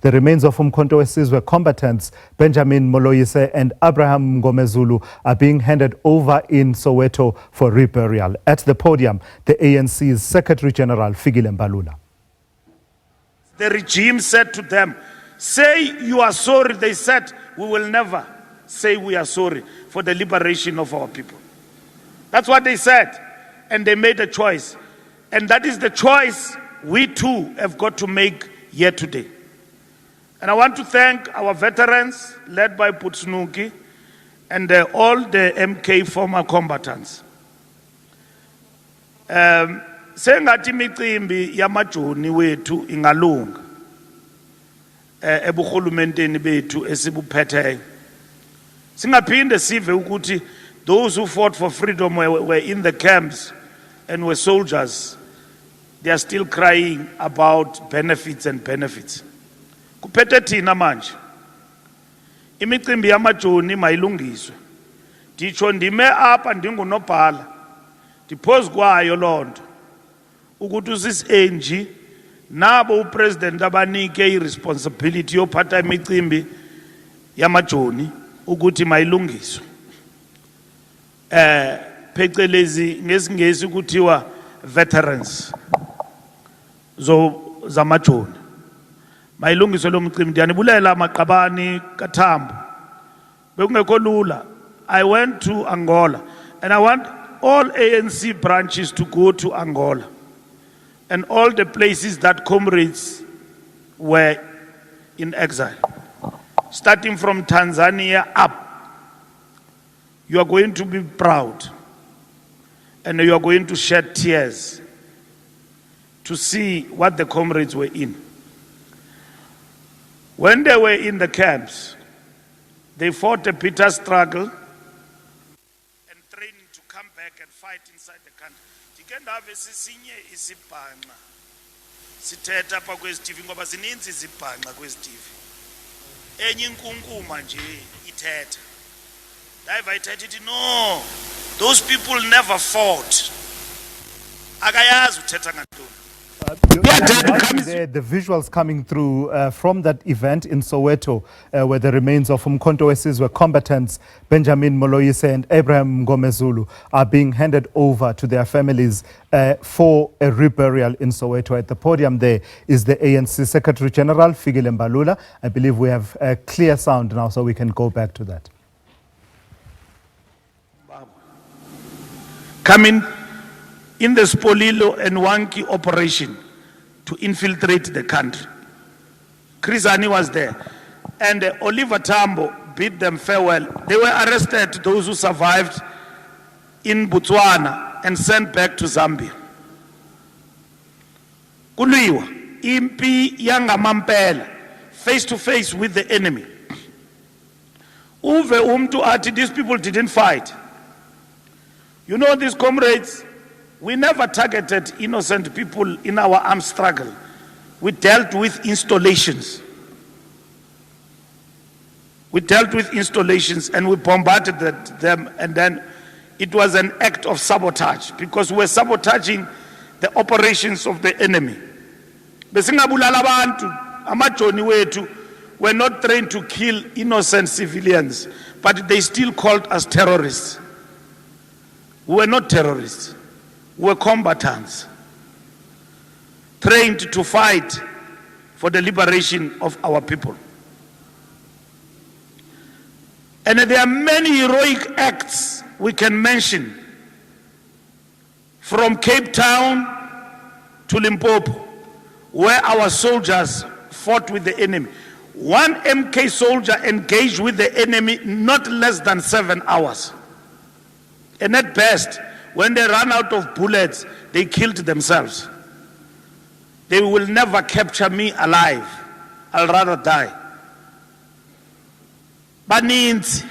The remains of uMkhonto weSizwe combatants Benjamin Moloise and Abraham Mngomezulu are being handed over in Soweto for reburial. At the podium, the ANC's Secretary-General Fikile Mbalula. The regime said to them, say you are sorry. They said, we will never say we are sorry for the liberation of our people. That's what they said. And they made a choice. And that is the choice we too have got to make here today. And I want to thank our veterans, led by Putsnuki, and all the MK former combatants. Sengathi imicimbi yamajoni wethu ingalunga ebuhulumenteni bethu esibuphetheyo. Singaphinde sive ukuthi those who fought for freedom were in the camps and were soldiers. They are still crying about benefits and benefits. Kuphethe thina manje. Imicimbi yamajoni mayilungiswe. Nditsho ndime apha ndingunobhala. Ndiphozu kwayo lonto. Ukuthi usisi-ANG nabo upresident abanike irresponsibility yophatha imicimbi yamajoni ukuthi mayilungiswe. Phecelezi ngesingesi kuthiwa veterans zamajoni. Mayilungiswe lo mcimbi. Ndiyanibulela Maqabani Kathambo. Bekungekho lula. I went to Angola and I want all ANC branches to go to Angola and all the places that comrades were in exile. Starting from Tanzania up. You are going to be proud and you are going to shed tears to see what the comrades were in. When they were in the camps, they fought a bitter struggle and training to come back and fight inside the country. Tikendave sisinye isibhanga. Sithetha apha kwezi-TV ngoba zininzi izibhanga kwezi-TV. Enye inkunkuma nje ithetha. Dayiva ithetha ithi no, those people never fought. Akayazi uthetha ngantoni. The visuals coming through from that event in Soweto, where the remains of uMkhonto weSizwe combatants Benjamin Moloise and Abraham Mngomezulu are being handed over to their families for a reburial in Soweto. At the podium there is the ANC Secretary-General Fikile Mbalula. I believe we have a clear sound now, so we can go back to that. Coming in the Spolilo and Wanki operation to infiltrate the country. Chris Hani was there. And Oliver Tambo bid them farewell. They were arrested, those who survived, in Botswana and sent back to Zambia. Kuliwa, impi yanga mampela, face to face with the enemy. Uve umtu ati, these people didn't fight. You know, these comrades, we never targeted innocent people in our armed struggle. We dealt with installations. We dealt with installations and we bombarded them, and then it was an act of sabotage because we were sabotaging the operations of the enemy. Besingabulala abantu, amajoni wethu were not trained to kill innocent civilians, but they still called us terrorists. We were not terrorists. We were combatants, trained to fight for the liberation of our people. And there are many heroic acts we can mention, from Cape Town to Limpopo, where our soldiers fought with the enemy. One MK soldier engaged with the enemy not less than 7 hours. And at best, when they ran out of bullets, they killed themselves. They will never capture me alive. I'll rather die. Baninzi,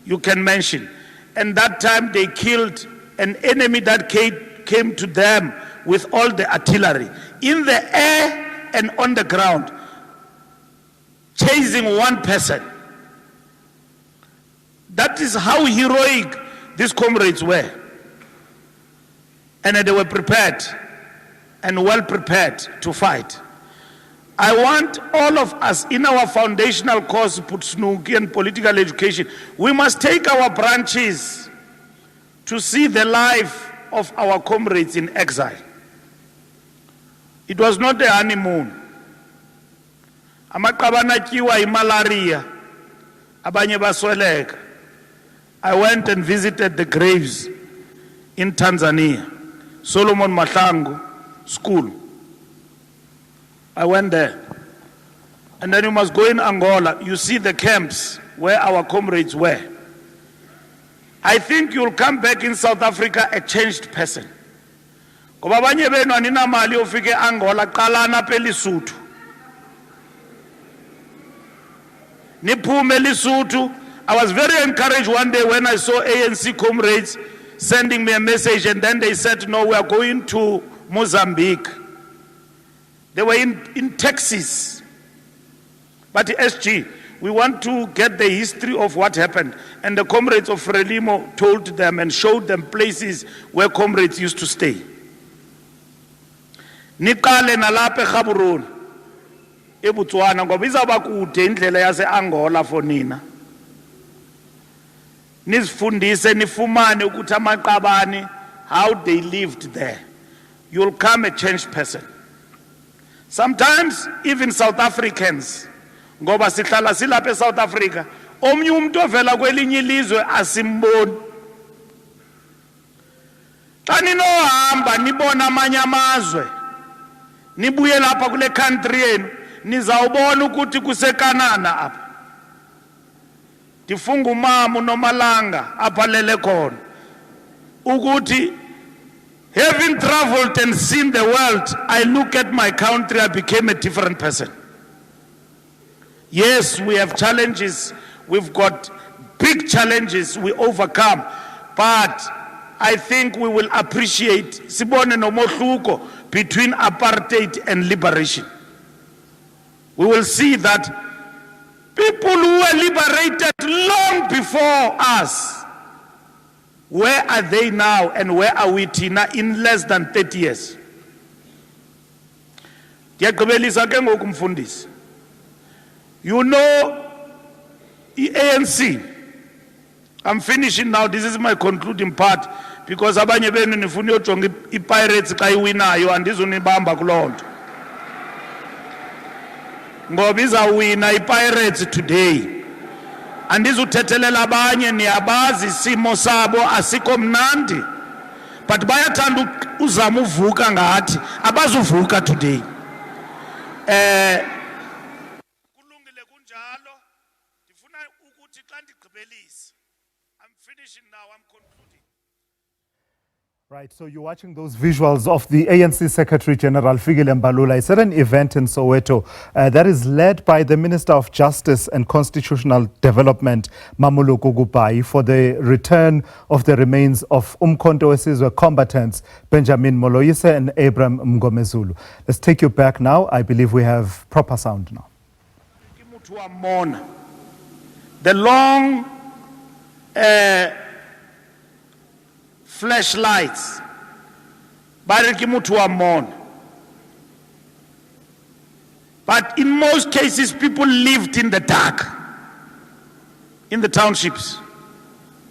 you can mention. And that time they killed an enemy that came to them with all the artillery, in the air and on the ground, chasing one person. That is how heroic these comrades were. And they were prepared and well prepared to fight. I want all of us in our foundational course, Putsnuki and political education, we must take our branches to see the life of our comrades in exile. It was not a honeymoon. Amaqabana kiwa malaria, abanye basweleka. I went and visited the graves in Tanzania, Solomon Mahlangu School. I went there. And then you must go in Angola. You see the camps where our comrades were. I think you'll come back in South Africa a changed person. Ngoba abanye benu anina mali ufike Angola qalana phe Lesotho. Niphume Lesotho. I was very encouraged one day when I saw ANC comrades sending me a message, and then they said, no, we are going to Mozambique. They were in Texas. But SG, we want to get the history of what happened. And the comrades of Frelimo told them and showed them places where comrades used to stay. Niqale nalapha eGaborone, eBotswana, ngoba izawuba kude indlela yase Angola for nina. Nizifundise nifumane ukuthi amaqabani how they lived there. You'll come a changed person. Sometimes even South Africans, ngoba sihlala silapha eSouth Africa, omnye umuntu ovela kwelinye ilizwe asimboni. Xa ninohamba nibona amanye amazwe, nibuye lapha kule country yenu, nizawubona ukuthi kusekanana apha. Ndifunga umama uNomalanga apha lele khona ukuthi having traveled and seen the world, I look at my country, I became a different person. Yes, we have challenges. We've got big challenges we overcome. But I think we will appreciate sibone nomohluko between apartheid and liberation. We will see that people who were liberated long before us, where are they now and where are we Tina in less than 30 years? You know, the ANC, I'm finishing now, this is my concluding part, because abanye benu nifuna ujonga iPirates xa iwinayo andizunibamba kulonto. Ngoba izawina iPirates today. Andizuthethelela abanye niyabazi isimo sabo asikho mnandi. But bayathanda uzama uvuka ngathi abazuvuka today. Kulungile kunjalo. Ndifuna ukuthi xa ndigqibelise. I'm finishing now, I'm concluding. Right, so you're watching those visuals of the ANC Secretary-General Fikile Mbalula. It's at an event in Soweto that is led by the Minister of Justice and Constitutional Development, Mamulu Gugubai, for the return of the remains of uMkhonto weSizwe combatants, Benjamin Moloise and Mngomezulu. Let's take you back now. I believe we have proper sound now. The long flashlights, but in most cases people lived in the dark, in the townships,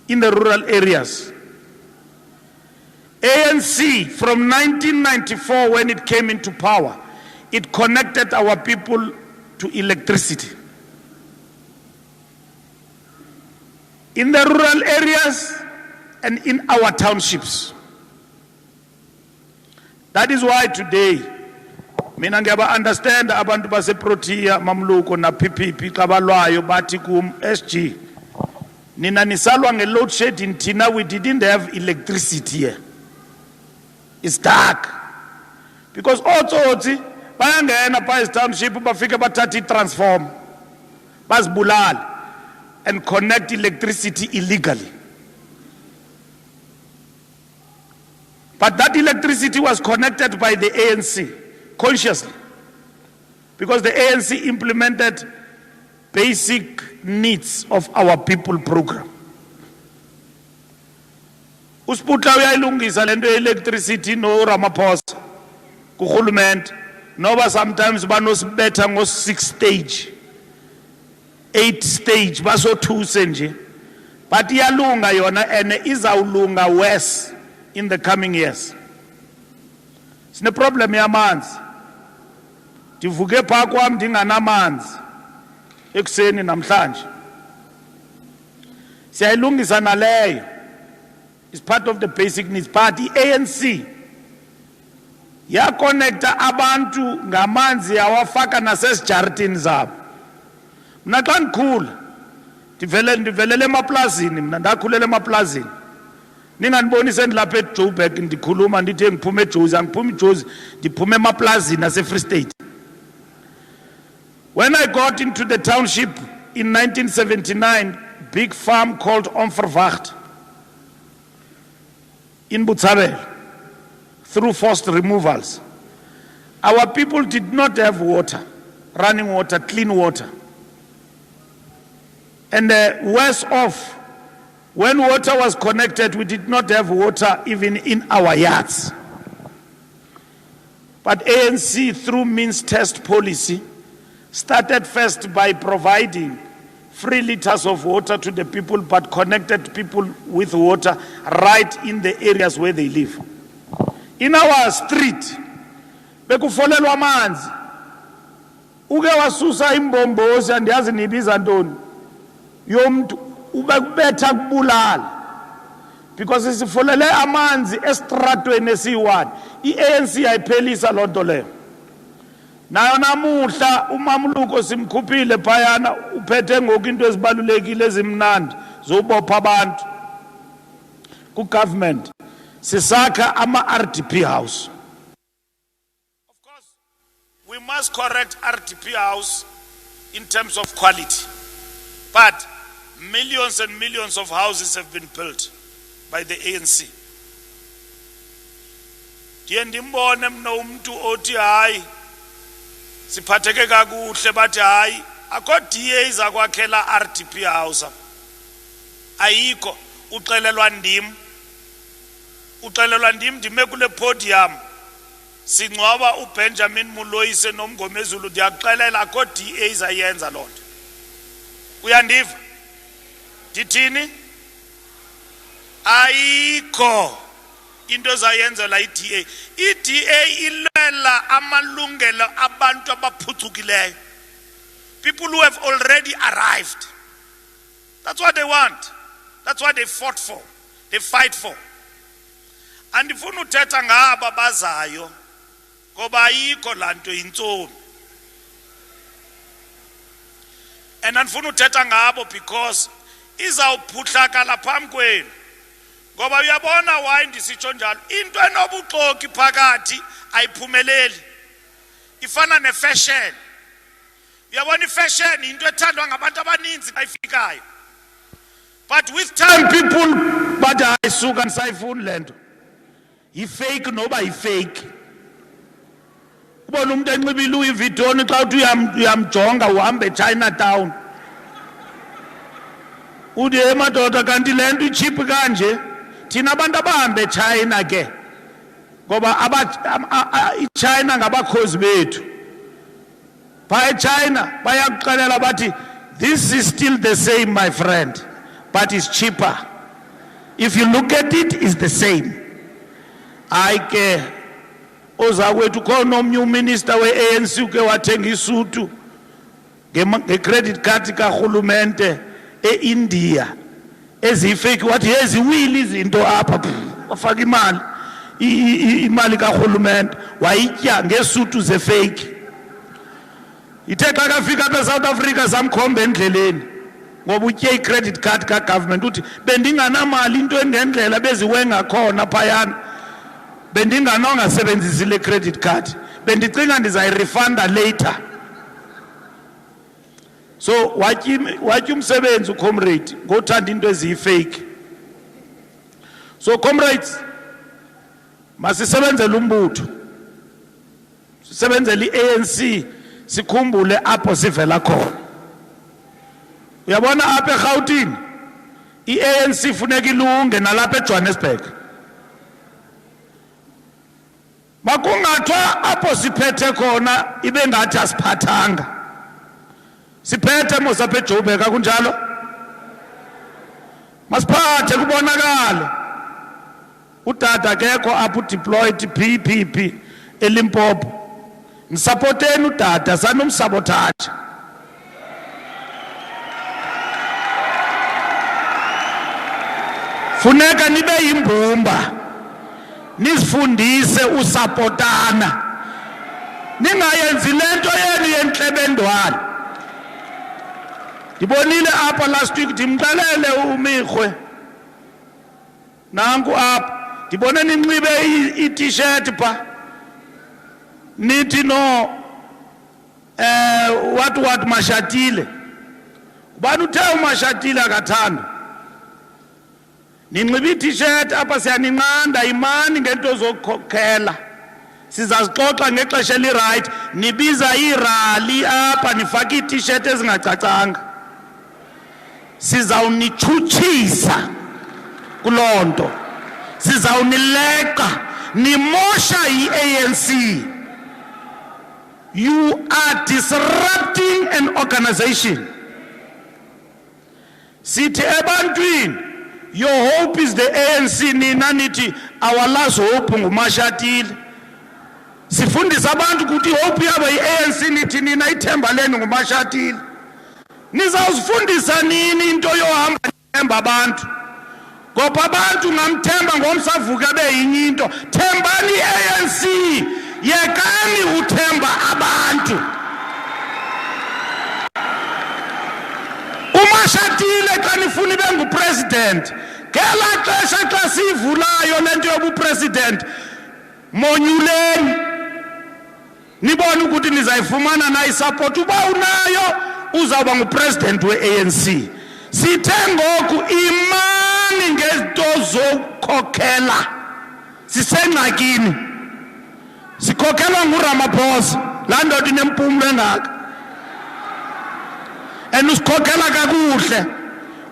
in the rural areas. ANC from 1994, when it came into power, it connected our people to electricity. In the rural areas and in our townships. That is why today, mina ngiyaba understand abantu base Protea, Mamluko na PPP kabalwayo bathi kum SG. Nina nisalwa nge-load shedding tina, we didn't have electricity here. It's dark. Because otsotsi bayangena pa township bafike bathatha transform, bazibulala and connect electricity illegally. But that electricity was connected by the ANC consciously, because the ANC implemented basic needs of our people program. Usputla uyayilungisa lento electricity no Ramaphosa kuhulumende noba sometimes banosibetha ngo 6 stage 8 stage basothuse nje, but iyalunga yona and izawulunga worse in the coming years. Sine problem yamanzi, ndivuke phaa kwam ndinganamanzi ekuseni namhlanje. Siyayilungisa naleyo, is part of the basic needs, but i-ANC yaconnecta abantu ngamanzi yawafaka nasesijaritini zabo. Mna xa ndikhula ndivelele emaplazini, mna ndakhulela emaplazini. Ningandiboni sendilapha eJoburg ndikhuluma ndithi ngiphume eJozi, angiphumi eJozi, ndiphume emaplazini ase-Free State. When I got into the township in 1979, big farm called Omverwacht in Botshabelo, through forced removals, our people did not have water, running water, clean water. And worse off, when water was connected, we did not have water even in our yards. But ANC, through means test policy, started first by providing free liters of water to the people, but connected people with water right in the areas where they live. In our street, bekufolelwa amanzi. Uke wasusa imbombozi andiyazi nibiza ntoni. Yomntu ubekubetha kubulala. Because sifolele amanzi estratweni esiyi-1. I-ANC ayiphelisa loo nto leyo. Nayo namuhla uMamluko simkhuphile phayana uphethe ngoku into ezibalulekile ezimnandi zobopha abantu ku government. Sisakha ama-RDP house. Of course, we must correct RDP house in terms of quality. But millions and millions of houses have been built by the ANC. Ndiye ndimbone mna umuntu othi hayi siphatheke kakuhle bathi hayi akho DA izakwakhela RDP house. Ayikho, uxelelwa ndim ndime kule podium singcwaba uBenjamin Moloise noMngomezulu, ndiyakuxelela akho DA izayenza loo nto. Uyandiva? Ndithini? Ayikho into zayenzela i-DA. I-DA ilwela amalungelo abantu abaphucukileyo. People who have already arrived. That's what they want. That's what they fought for. They fight for. Andifuna uthetha ngaba bazayo ngoba ayikho lanto yintsomi. And andifuna uthetha ngabo because izawuphuhlakala phambi kwenu. Ngoba uyabona why ndisitsho njalo, into enobuxoki phakathi ayiphumeleli. Ifana nefashion. Uyabona ifashion into ethandwa ngabantu abaninzi ayifikayo. But with time people bathi ayisuka nisayifuni lento. Yi-fake noba yi-fake. Ubona umuntu enxibe iLouis Vuitton xa uthi uyamjonga uhambe eChinatown. Uthi emadoda kanti lento icheap kanje. Thina abantu abahambe eChina ke. Ngoba iChina ngabakhozi bethu. Phaa eChina bayakuxelela bathi this is still the same my friend, but it's cheaper. If you look at it, it's the same. Ayike ozakwethu khona omnye uminister we-ANC uke wathenga isutu nge-credit card karhulumente e-India ezifake wathi yeziwili izinto apha wafaka imali karhulumente wayitya ngesutu ze-fake. Ithe xa kafika apha eSouth Africa samkhomba endleleni ngoba utye i-credit card ka-government uthi bendinganamali into engendlela beziwenga khona phayana. Bendinganonga sebenzisi le credit card. Bendicinga ndizayirefunda later. So wathi umsebenzi comrade ngothanda into eziyi-fake. So comrades, masisebenzele umbutho. Sisebenzele i-ANC sikhumbule apho sivela khona. Uyabona apha eGauteng i-ANC funeka ilunge nalapha eJohannesburg. Makungathwa apho siphethe khona ibe ngathi asiphathanga. Siphethe mosaphe eJoburg akunjalo? Masiphathe kubonakale. Utata akekho apho deployed PPP eLimpopo. Nisupporteni utata sanomsabotage. Funeka nibe yimbumba. Nisifundise usapotana. Ningayenzi lento yenu yenhlebendwane. Ndibonile apha last week ndimxelele uMikhwe. Nanku apha ndibone ninxibe i-t-shirt pa. Nithi no what mashatile. Ubani uthe umashatile akathanda. Ninxibe i-t-shirt apha siyaninqanda imani ngento zokukhokhela. Sizazixoxa ngexesha eli-right. Nibiza irali apha nifaka i-t-shirt ezingacacanga. Sizawunichutshisa kulonto. Sizawunileqa. Nimosha i-ANC. You are disrupting an organization. Sithi ebantwini, your hope is the ANC. Nina nithi our last hope nguMashatile. Sifundisa abantu ukuthi hope yabo i-ANC nithi nina ithemba lenu nguMashatile. Nizawuzifundisa nini into yohamba nithemba abantu? Ngoba abantu ngamthemba ngomsavuka beyinye into. Thembani i-ANC. Yekani uthemba abantu. UMashatile xa nifuna ibe ngupresident, ngela xesha xa sivulayo lento yobupresident, monyuleni. Nibone ukuthi nizayifumana na isupport. Uba unayo uzawuba ngupresident we-ANC. Sithe ngoku imani ngento zokukhokhela. Sisengxakini. Sikhokhelwa nguRamaphosa. Laa ndoda inempumlo engaka. And usikhokhela kakuhle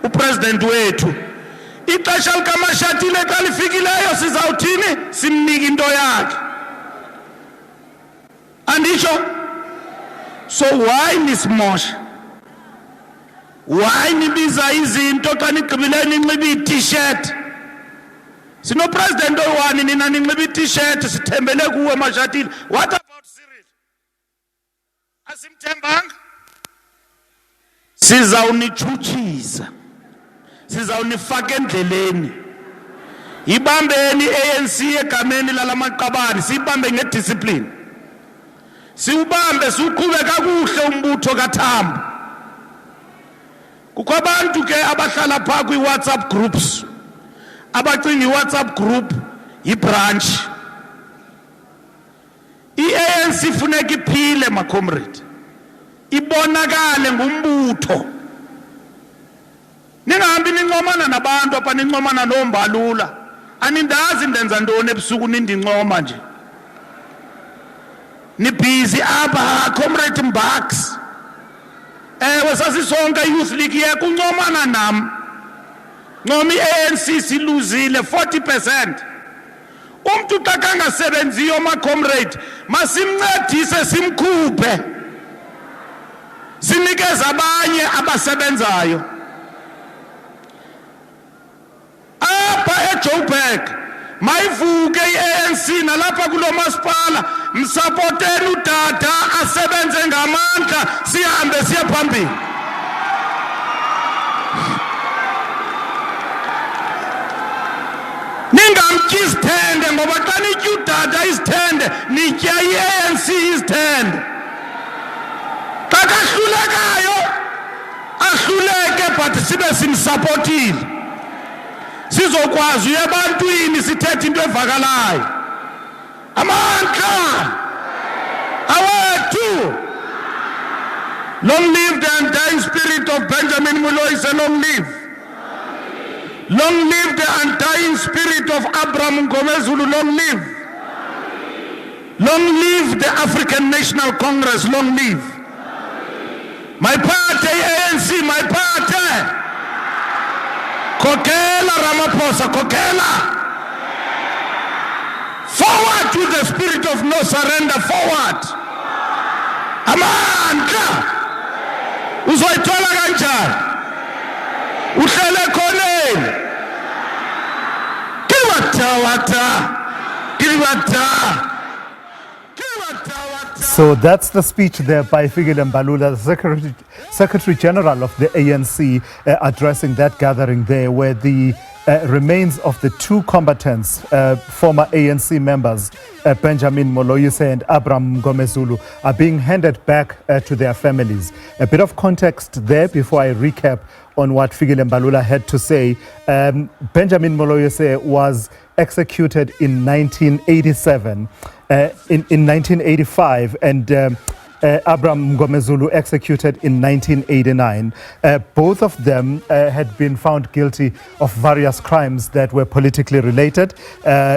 upresident wethu. Ixesha likaMashatile xa lifikileyo sizawuthini? Simnike into yakhe. Andisho? So why nisimosha? Why nibiza izinto xa nigqibile ninxibe i-t-shirt? Sino president oyi-1 nina ninxibe i-t-shirt sithembele kuwe Mashatile. What about Cyril? Asimthembanga? Sizawunichutshisa. Sizawunifaka endleleni. Ibambeni ANC egameni lalamaqabani. Siyibambe ngediscipline. Siubambe siuqhube kakuhle umbutho kaThambo. Kukho abantu ke abahlala pha kwi-WhatsApp groups. Abacinga i-WhatsApp group yi-branch. I-ANC funeka iphile ma comrade. Ibonakale ngumbutho. Ningahambi nincomana nabantu apha nincomana noMbalula. Anindazi ndenza ntoni ebusuku nindincoma nje. Nibhizi apha comrade Mbax. Ewe sasisonke youth league yekuncomana nam. Ncoma i-ANC siluzile 40%. Umntu xa kangasebenziyo ma comrade masimncedise simkhuphe. Sinikeza abanye abasebenzayo. Apha eJoburg mayivuke i-ANC nalapha kulo masipala msupporteni utata asebenze ngamandla sihambe siye phambili. Ningamtyi isithende ngoba xa nitya utata isithende nitya i-ANC isithende. Xa kahlulekayo ahluleke but sibe simsupportile. Sizokwazi ebantwini sithethe into evakalayo. Amandla awethu. Long live the undying spirit of Benjamin Moloise. Long live. Long live the undying spirit of Abraham Mngomezulu. Long live. Long live the African National Congress. Long live. My party, ANC, my party. Kokela Ramaphosa, kokela. Forward with the spirit of no surrender, forward. Amandla. Uzoyithola kanjani? Uhlele khoneni. So that's the speech there by Fikile Mbalula, the Secretary-General of the ANC, addressing that gathering there, where the remains of the two combatants, former ANC members, Benjamin Moloise and Mngomezulu, are being handed back to their families. A bit of context there before I recap on what Fikile Mbalula had to say. Benjamin Moloise was executed in 1987, in 1985, and Mngomezulu executed in 1989. Both of them had been found guilty of various crimes that were politically related.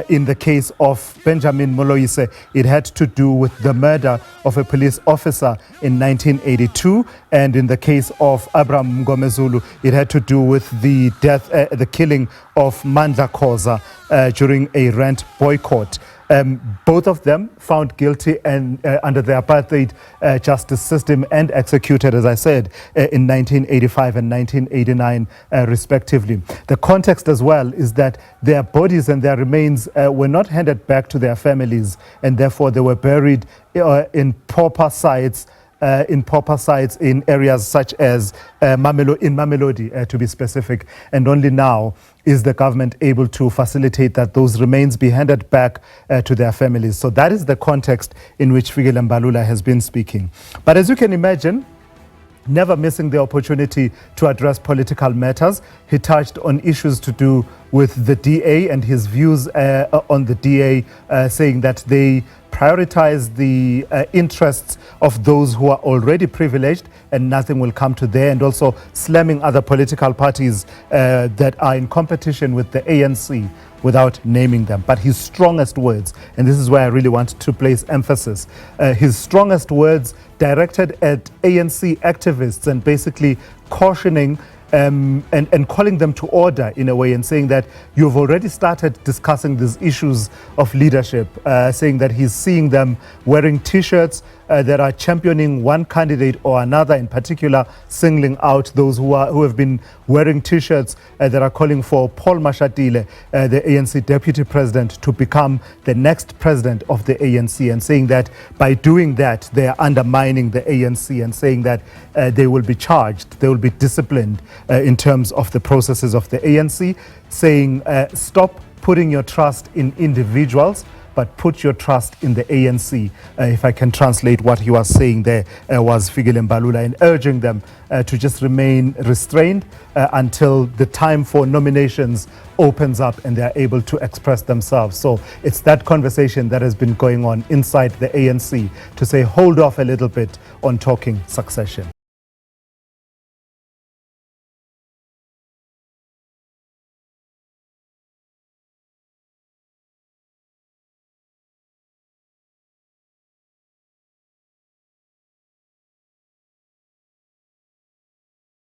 In the case of Benjamin Moloise, it had to do with the murder of a police officer in 1982, and in the case of Mngomezulu, it had to do with the death, the killing of Mandla Khoza during a rent boycott. Both of them found guilty and under the apartheid justice system and executed, as I said, in 1985 and 1989, respectively. The context as well is that their bodies and their remains were not handed back to their families, and therefore they were buried in pauper sites. In areas such as Mamelodi, to be specific, and only now is the government able to facilitate that those remains be handed back to their families. So that is the context in which Fikile Mbalula has been speaking. But as you can imagine, never missing the opportunity to address political matters, he touched on issues to do with the DA and his views on the DA, saying that they prioritize the interests of those who are already privileged and nothing will come to there, and also slamming other political parties that are in competition with the ANC without naming them. But his strongest words, and this is where I really want to place emphasis, his strongest words directed at ANC activists and basically cautioning and calling them to order in a way, and saying that you've already started discussing these issues of leadership, saying that he's seeing them wearing T-shirts that are championing one candidate or another, in particular singling out those who have been wearing T-shirts that are calling for Paul Mashatile, the ANC deputy president, to become the next president of the ANC, and saying that by doing that they are undermining the ANC, and saying that they will be charged, they will be disciplined in terms of the processes of the ANC, saying stop putting your trust in individuals, but put your trust in the ANC. If I can translate what he was saying there, was Fikile Mbalula, and urging them to just remain restrained until the time for nominations opens up and they're able to express themselves. So it's that conversation that has been going on inside the ANC to say, hold off a little bit on talking succession.